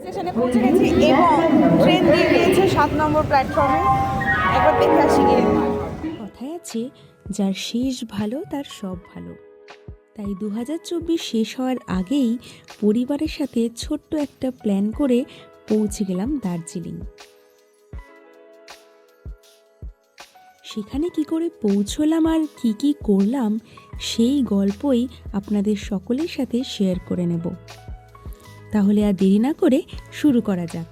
স্টেশনে পৌঁছে গেছি এবং ট্রেন দিয়ে দিয়েছে 7 নম্বর প্ল্যাটফর্মে। একবার দেখে আসি গিয়ে। কথায় আছে, যার শেষ ভালো তার সব ভালো। তাই 2024 শেষ হওয়ার আগেই পরিবারের সাথে ছোট্ট একটা প্ল্যান করে পৌঁছে গেলাম দার্জিলিং। সেখানে কি করে পৌঁছলাম আর কি করলাম সেই গল্পই আপনাদের সকলের সাথে শেয়ার করে নেব। তাহলে আর দেরি না করে শুরু করা যাক।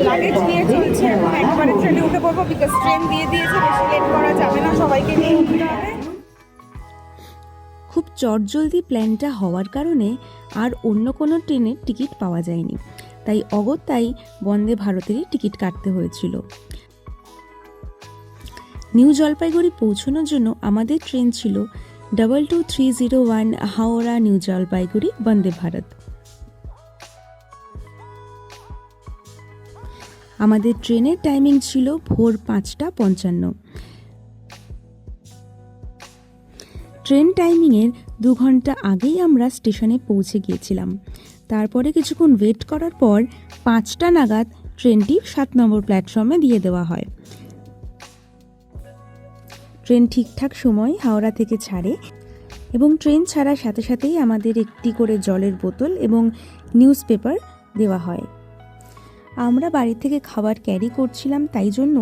লাগেজ নিয়ে চলছে এবং একবারে ট্রেনে উঠে পড়বো, বিকজ ট্রেন দিয়ে দিয়েছে, বেশি লেট করা যাবে না, সবাইকে নিয়ে উঠতে হবে। খুব চটজলদি প্ল্যানটা হওয়ার কারণে আর অন্য কোনো ট্রেনের টিকিট পাওয়া যায়নি, তাই অগত্যাই বন্দে ভারতেরই টিকিট কাটতে হয়েছিল। নিউ জলপাইগুড়ি পৌঁছানোর জন্য আমাদের ট্রেন ছিল 22301 হাওড়া নিউ জলপাইগুড়ি বন্দে ভারত। আমাদের ট্রেনের টাইমিং ছিল ভোর 5:55। ট্রেন টাইমিংয়ের 2 ঘন্টা আগেই আমরা স্টেশনে পৌঁছে গিয়েছিলাম। তারপরে কিছুক্ষণ ওয়েট করার পর 5টা নাগাদ ট্রেনটি 7 নম্বর প্ল্যাটফর্মে দিয়ে দেওয়া হয়। ট্রেন ঠিকঠাক সময় হাওড়া থেকে ছাড়ে এবং ট্রেন ছাড়ার সাথে সাথেই আমাদের একটি করে জলের বোতল এবং নিউজ পেপার দেওয়া হয়। আমরা বাড়ি থেকে খাবার ক্যারি করছিলাম, তাই জন্য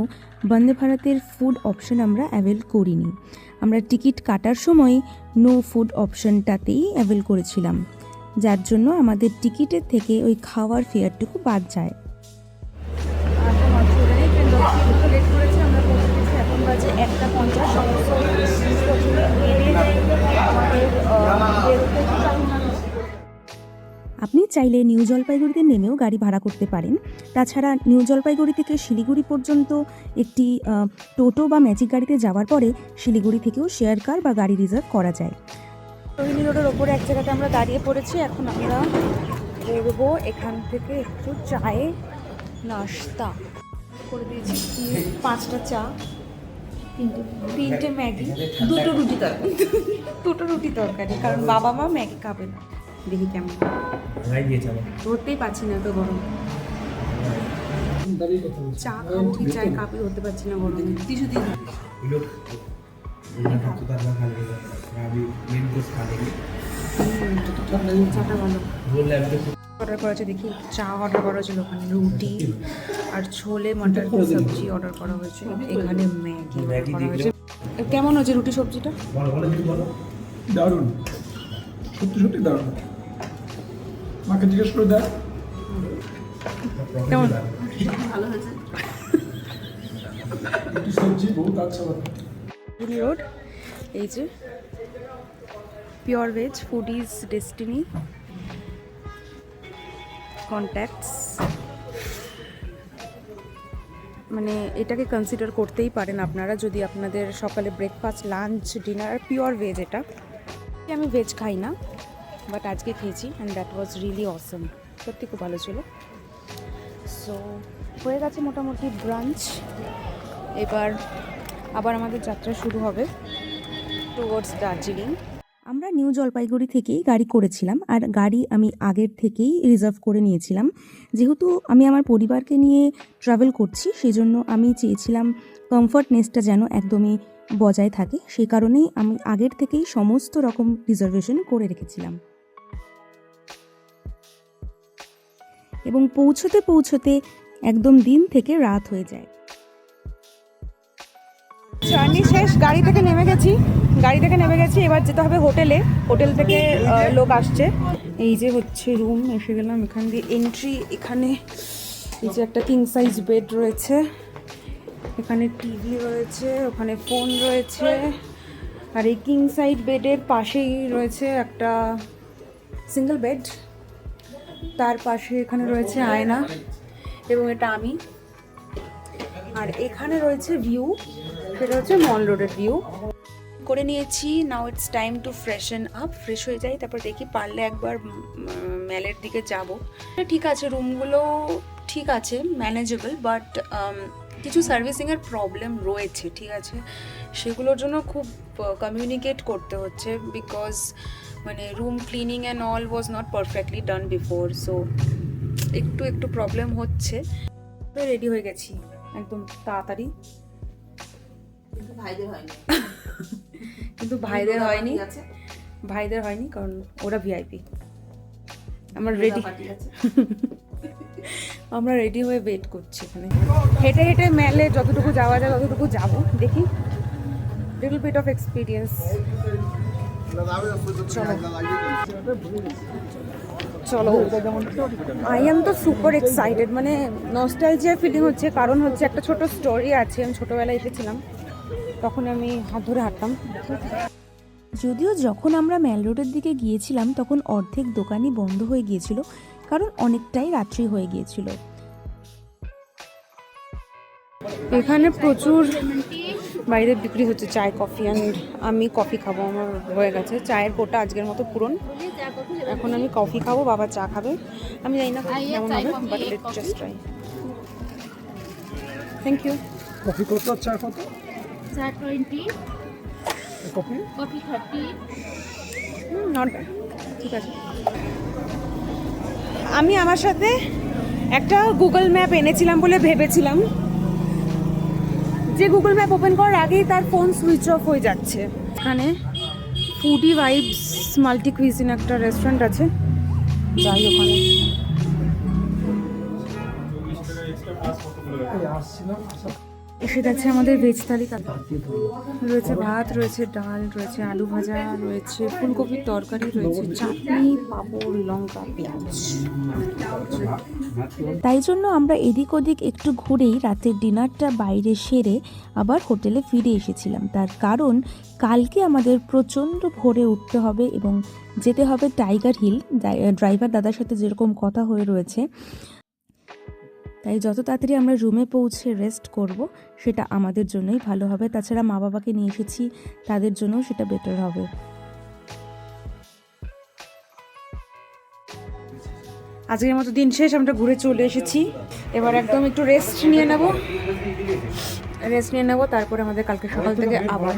বন্দে ভারতের ফুড অপশন আমরা অ্যাভেল করিনি। আমরা টিকিট কাটার সময় নো ফুড অপশনটাতেই অ্যাভেল করেছিলাম, যার জন্য আমাদের টিকিটের থেকে ওই খাওয়ার ফেয়ারটুকু বাদ যায়। লেট করেছে, আমরা পৌঁছে গেছি, এখন বাজে 1:50। সমস্ত আপনি চাইলে নিউ জলপাইগুড়িতে নেমেও গাড়ি ভাড়া করতে পারেন। তাছাড়া নিউ জলপাইগুড়ি থেকে শিলিগুড়ি পর্যন্ত একটি টোটো বা ম্যাজিক গাড়িতে যাওয়ার পরে শিলিগুড়ি থেকেও শেয়ার কার বা গাড়ি রিজার্ভ করা যায়। রোহিণী রোডের ওপরে এক জায়গাতে আমরা দাঁড়িয়ে পড়েছি। এখন আমরা করবো এখান থেকে একটু চায়ে নাস্তা করে দিয়েছি। 5টা চা, 3টে ম্যাগি, 2টো রুটি তরকারি। 2টো রুটি তরকারি, কারণ বাবা মা ম্যাগি খাবে না। দেখি কেমন ধরতেই পারছি না, তো গরম চা খাবো কি চায় কাপে ধরতে পারছি না গরমে। টিস্যু দিয়ে চাটা ভালো অর্ডার করা আছে। দেখি চা অর্ডার করা হয়েছিল, ওখানে রুটি আর ছোলে মটর কি সবজি অর্ডার করা হয়েছে, এখানে ম্যাগি অর্ডার করা হয়েছে। কেমন হয়েছে রুটি সবজিটা? দারুণ, সত্যি সত্যি দারুণ। মাকে জিজ্ঞেস করে দেখ কেমন? ভালো হয়েছে। সবজি বহুত আচ্ছা বাতা। রোড, এই যে pure veg foodies destiny contacts, মানে এটাকে কনসিডার করতেই পারেন আপনারা যদি আপনাদের সকালে breakfast lunch dinner pure veg. এটা আমি ভেজ খাই না, বাট আজকে খেয়েছি অ্যান্ড দ্যাট ওয়াজ রিয়েলি অসম, সত্যি খুব ভালো ছিল। সো হয়ে গেছে মোটামুটি ব্রাঞ্চ, এবার আবার আমাদের যাত্রা শুরু হবে টুয়ার্ডস দার্জিলিং। আমরা নিউ জলপাইগুড়ি থেকেই গাড়ি করেছিলাম, আর গাড়ি আমি আগের থেকেই রিজার্ভ করে নিয়েছিলাম। যেহেতু আমি আমার পরিবারকে নিয়ে ট্রাভেল করছি, সেই জন্য আমি চেয়েছিলাম কমফর্টনেসটা যেন একদমই বজায় থাকে, সেই কারণেই আমি আগের থেকেই সমস্ত রকম রিজার্ভেশন করে রেখেছিলাম। এবং পৌঁছতে পৌঁছতে একদম দিন থেকে রাত হয়ে যায়। জার্নি শেষ, গাড়ি থেকে নেমে গেছি। এবার যেতে হবে হোটেলে। হোটেল থেকে লোক আসছে। এই যে হচ্ছে রুম, এসে গেলাম। এখান দিয়ে এন্ট্রি। এখানে এই যে একটা কিং সাইজ বেড রয়েছে, এখানে টিভি রয়েছে, ওখানে ফোন রয়েছে, আর এই কিং সাইজ বেডের পাশেই রয়েছে একটা সিঙ্গেল বেড, তার পাশে এখানে রয়েছে আয়না এবং এটা আমি। আর এখানে রয়েছে ভিউ, সেটা হচ্ছে মল রোডের ভিউ। করে নিয়েছি। Now it's time to ফ্রেশন up, fresh হয়ে যাই, তারপর দেখি পারলে একবার মেলের দিকে যাব। ঠিক আছে, রুমগুলো ঠিক আছে, ম্যানেজেবল, বাট কিছু সার্ভিসিংয়ের প্রবলেম রয়েছে, ঠিক আছে, সেগুলোর জন্য খুব কমিউনিকেট করতে হচ্ছে, বিকজ মানে room cleaning and all was not perfectly done before, so একটু প্রবলেম হচ্ছে। রেডি হয়ে গেছি একদম তাড়াতাড়ি, কিন্তু ভাইদের হয়নি কারণ ওরা ভিআইপি। আমরা রেডি হয়ে ওয়েট করছি এখানে, হেঁটে হেঁটে মেলে যতটুকু যাওয়া যায় ততটুকু যাবো, দেখি লিটল বিট অফ এক্সপিরিয়েন্স। চলো আই এম তো সুপার এক্সাইটেড, মানে নস্টালজিয়া ফিলিং হচ্ছে, কারণ হচ্ছে একটা ছোট স্টোরি আছে। আমি ছোটোবেলায় এসেছিলাম, তখন আমি হাত ধরে হাঁটতাম। যদিও যখন আমরা ম্যাল রোডের দিকে গিয়েছিলাম তখন অর্ধেক দোকানই বন্ধ হয়ে গিয়েছিল, কারণ অনেকটাই রাত্রি হয়ে গিয়েছিল। এখানে প্রচুর বাইরে বিক্রি হচ্ছে চায়, কফি, অ্যান্ড আমি কফি খাবো, আমার হয়ে গেছে চায়ের কোটা আজকের মতো পূরণ। এখন আমি কফি খাবো, বাবা চা খাবে, আমি জানি না কেমন হবে, but let's just try. Thank you. Coffee কত, চা কত? চা 20, কফি কফি 30। নট ব্যাড, ঠিক আছে। আমি আমার সাথে একটা গুগল ম্যাপ এনেছিলাম বলে ভেবেছিলাম যে গুগল ম্যাপ ওপেন করার আগেই তার ফোন সুইচ অফ হয়ে যাচ্ছে। এখানে ফুডি ভাইবস মাল্টি কুইজিন একটা রেস্টুরেন্ট আছে, যাই ওখানে। এসে গেছে আমাদের ভেজ থালি, রয়েছে ভাত, রয়েছে ডাল, রয়েছে আলু ভাজা, রয়েছে ফুলকপির তরকারি, রয়েছে চাটনি, পাঁপড়, লঙ্কা, পেঁয়াজ। তাই জন্য আমরা এদিক ওদিক একটু ঘুরেই রাতের ডিনারটা বাইরে সেরে আবার হোটেলে ফিরে এসেছিলাম। তার কারণ কালকে আমাদের প্রচণ্ড ভোরে উঠতে হবে এবং যেতে হবে টাইগার হিল। ড্রাইভার দাদার সাথে যেরকম কথা হয়ে রয়েছে, তাই যত তাড়াতাড়ি আমরা রুমে পৌঁছে রেস্ট করব সেটা আমাদের জন্যই ভালো হবে। তাছাড়া মা বাবাকে নিয়ে এসেছি, তাদের জন্যও সেটা বেটার হবে। আজকের মতো দিন শেষ, আমরা ঘুরে চলে এসেছি। এবার একদম একটু রেস্ট নিয়ে নেব, তারপরে আমাদের কালকে সকাল থেকে আবার